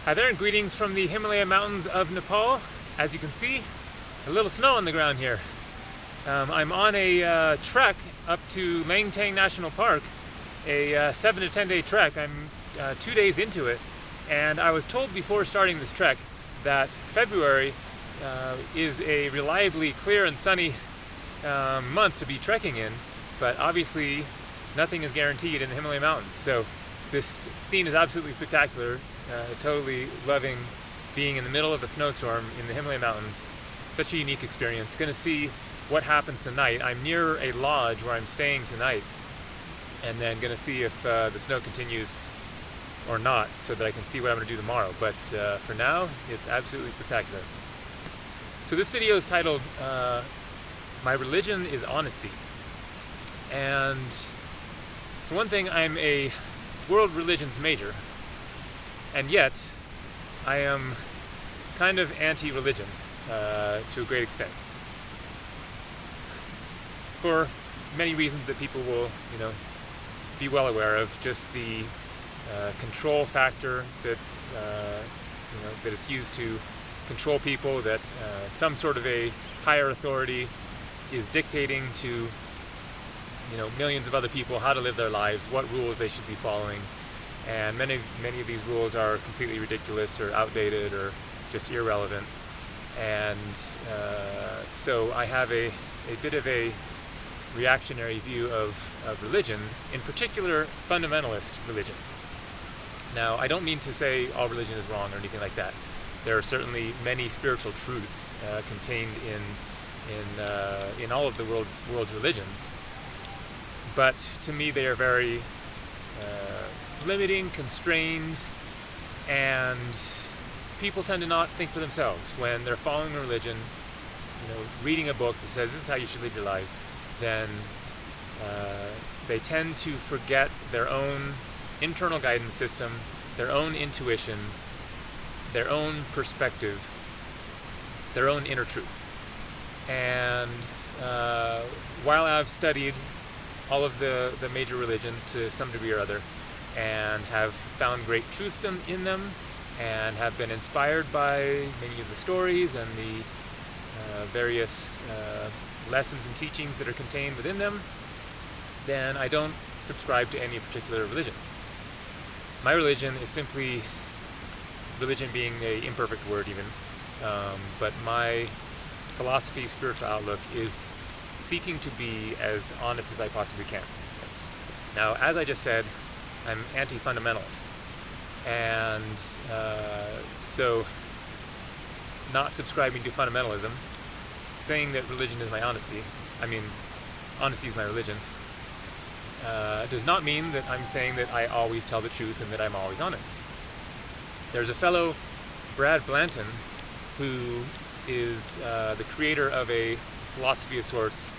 Hi there, and greetings from the Himalaya mountains of Nepal. As you can see, a little snow on the ground here. I'm on a trek up to Langtang National Park, a 7 to 10 day trek. I'm 2 days into it, and I was told before starting this trek that February is a reliably clear and sunny month to be trekking in, but obviously nothing is guaranteed in the Himalaya mountains. So this scene is absolutely spectacular. Totally loving being in the middle of a snowstorm in the Himalaya mountains. Such a unique experience. Going to see what happens tonight. I'm near a lodge where I'm staying tonight, and then going to see if the snow continues or not, so that I can see what I'm going to do tomorrow. But for now, it's absolutely spectacular. So this video is titled My Religion is Honesty. And for one thing, I'm a world religions major, and yet I am kind of anti-religion to a great extent, for many reasons that people will, be well aware of. Just the control factor that that it's used to control people. That some sort of a higher authority is dictating to millions of other people how to live their lives, what rules they should be following. And many of these rules are completely ridiculous or outdated or just irrelevant. And so I have a bit of a reactionary view of religion, in particular fundamentalist religion. Now, I don't mean to say all religion is wrong or anything like that. There are certainly many spiritual truths contained in all of the world's religions. But to me, they are very limiting, constrained, and people tend to not think for themselves when they're following a religion. Reading a book that says this is how you should live your lives, then they tend to forget their own internal guidance system, their own intuition, their own perspective, their own inner truth. And while I've studied all of the major religions to some degree or other, and have found great truths in them, and have been inspired by many of the stories and the various lessons and teachings that are contained within them, then I don't subscribe to any particular religion. My religion is simply, religion being an imperfect word even, but my philosophy, spiritual outlook is seeking to be as honest as I possibly can. Now, as I just said, I'm anti-fundamentalist, and so not subscribing to fundamentalism, saying that religion is my honesty, honesty is my religion, does not mean that I'm saying that I always tell the truth and that I'm always honest. There's a fellow, Brad Blanton, who is the creator of a philosophy of sorts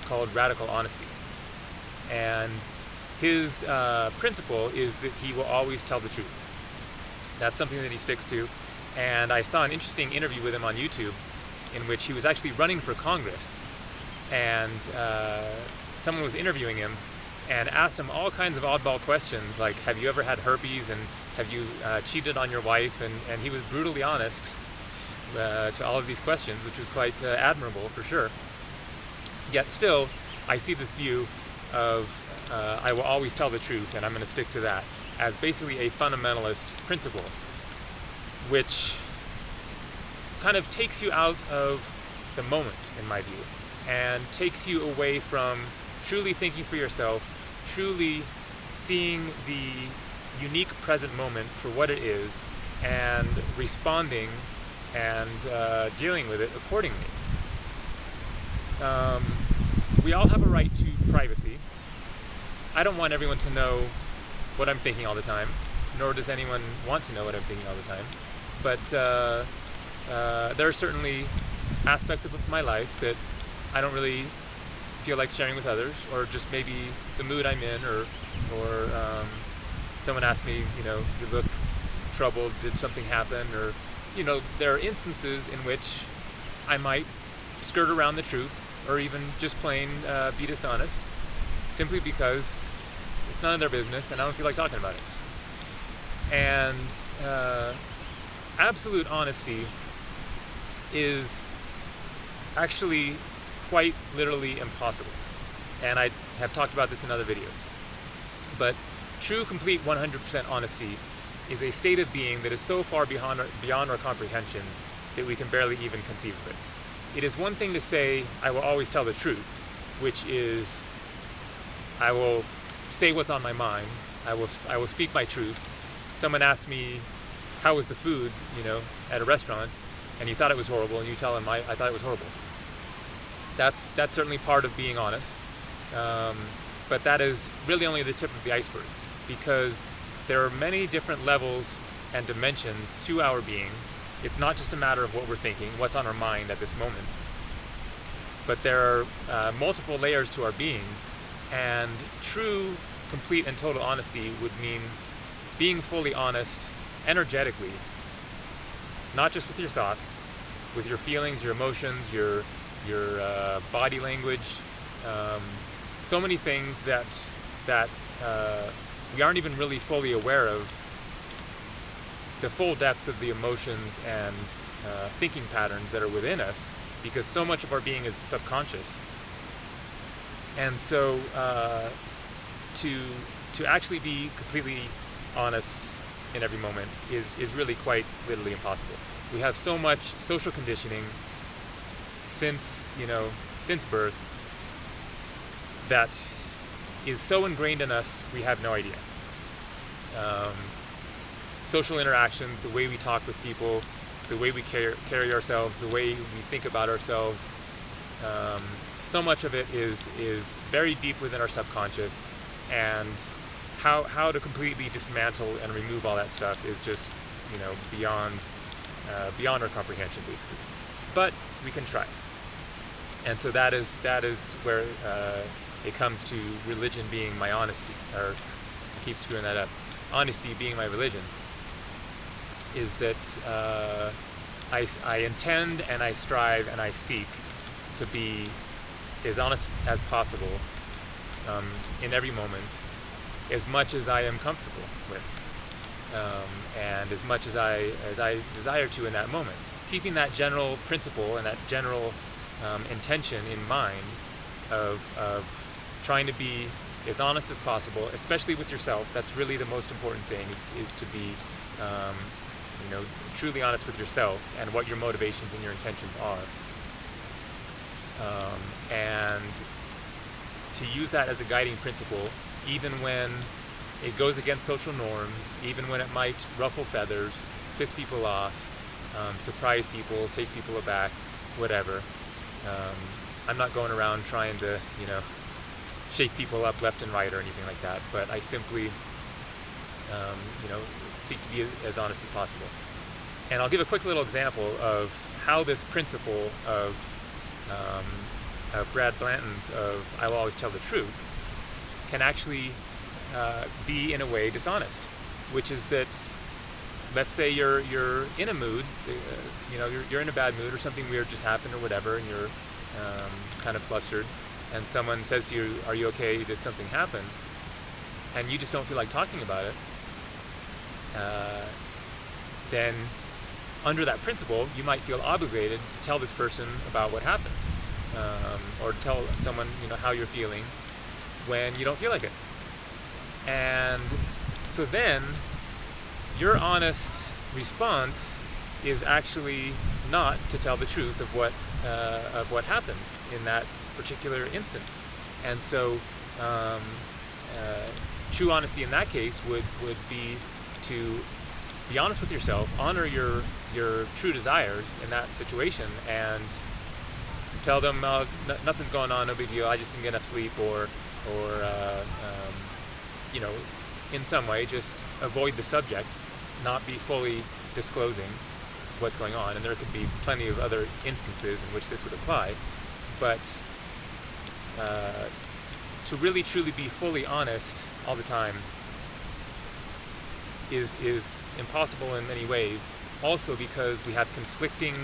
called radical honesty, and his principle is that he will always tell the truth. That's something that he sticks to. And I saw an interesting interview with him on YouTube in which he was actually running for Congress, and someone was interviewing him and asked him all kinds of oddball questions, like, have you ever had herpes, and have you cheated on your wife? And he was brutally honest to all of these questions, which was quite admirable for sure. Yet still, I see this view of I will always tell the truth, and I'm going to stick to that, as basically a fundamentalist principle, which kind of takes you out of the moment, in my view, and takes you away from truly thinking for yourself, truly seeing the unique present moment for what it is, and responding and dealing with it accordingly. We all have a right to privacy. I don't want everyone to know what I'm thinking all the time, nor does anyone want to know what I'm thinking all the time. But there are certainly aspects of my life that I don't really feel like sharing with others, or just maybe the mood I'm in, or someone asked me, you look troubled, did something happen? Or, there are instances in which I might skirt around the truth, or even just plain be dishonest, simply because it's none of their business and I don't feel like talking about it. And absolute honesty is actually quite literally impossible. And I have talked about this in other videos. But true, complete 100% honesty is a state of being that is so far beyond our comprehension that we can barely even conceive of it. It is one thing to say, I will always tell the truth, which is, I will say what's on my mind, I will speak my truth. Someone asks me, how was the food, at a restaurant, and you thought it was horrible, and you tell them, I thought it was horrible. That's certainly part of being honest, but that is really only the tip of the iceberg, because there are many different levels and dimensions to our being. It's not just a matter of what we're thinking, what's on our mind at this moment, but there are multiple layers to our being, and true, complete, and total honesty would mean being fully honest energetically, not just with your thoughts, with your feelings, your emotions, your body language, so many things that we aren't even really fully aware of the full depth of the emotions and thinking patterns that are within us, because so much of our being is subconscious. And so to actually be completely honest in every moment is really quite literally impossible. We have so much social conditioning since birth that is so ingrained in us, we have no idea. Social interactions, the way we talk with people, the way we carry ourselves, the way we think about ourselves, so much of it is very deep within our subconscious, and how to completely dismantle and remove all that stuff is just beyond our comprehension, basically. But we can try. And so that is where it comes to religion being my honesty, or I keep screwing that up. Honesty being my religion is that I intend and I strive and I seek to be as honest as possible in every moment, as much as I am comfortable with, and as much as I desire to in that moment, keeping that general principle and that general intention in mind of trying to be as honest as possible, especially with yourself. That's really the most important thing, is to be truly honest with yourself and what your motivations and your intentions are, and to use that as a guiding principle, even when it goes against social norms, even when it might ruffle feathers, piss people off, surprise people, take people aback, whatever. I'm not going around trying to, shake people up left and right or anything like that, but I simply, seek to be as honest as possible. And I'll give a quick little example of how this principle of Brad Blanton's of I will always tell the truth can actually be in a way dishonest, which is that, let's say you're in a mood, you're in a bad mood, or something weird just happened or whatever, and you're kind of flustered, and someone says to you, are you okay, did something happen? And you just don't feel like talking about it, then under that principle, you might feel obligated to tell this person about what happened, or tell someone how you're feeling when you don't feel like it. And so then your honest response is actually not to tell the truth of what happened in that particular instance. And so true honesty in that case would be to be honest with yourself, honor your true desires in that situation, and tell them nothing's going on, no big deal, I just didn't get enough sleep, or in some way just avoid the subject, not be fully disclosing what's going on. And there could be plenty of other instances in which this would apply, but to really truly be fully honest all the time is impossible in many ways, also because we have conflicting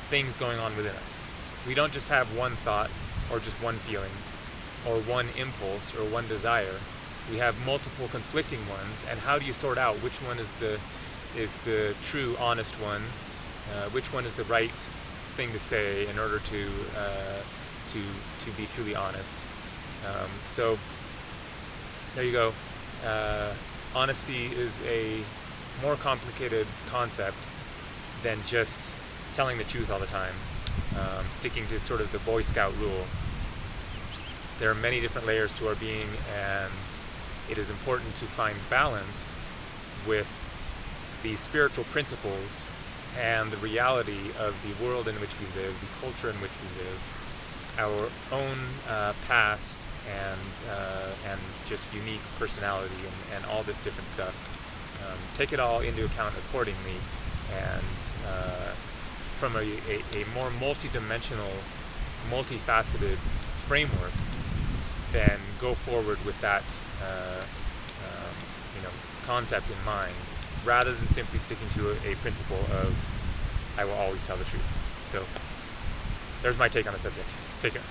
things going on within us. We don't just have one thought, or just one feeling, or one impulse, or one desire. We have multiple conflicting ones, and how do you sort out which one is the is the true, honest one? Which one is the right thing to say in order to be truly honest? So there you go. Honesty is a more complicated concept than just telling the truth all the time, sticking to sort of the Boy Scout rule. There are many different layers to our being, and it is important to find balance with the spiritual principles and the reality of the world in which we live, the culture in which we live, our own past, and just unique personality, and all this different stuff. Take it all into account accordingly, and from a more multi-dimensional, multifaceted framework, then go forward with that concept in mind, rather than simply sticking to a principle of I will always tell the truth. So there's my take on the subject. Take care.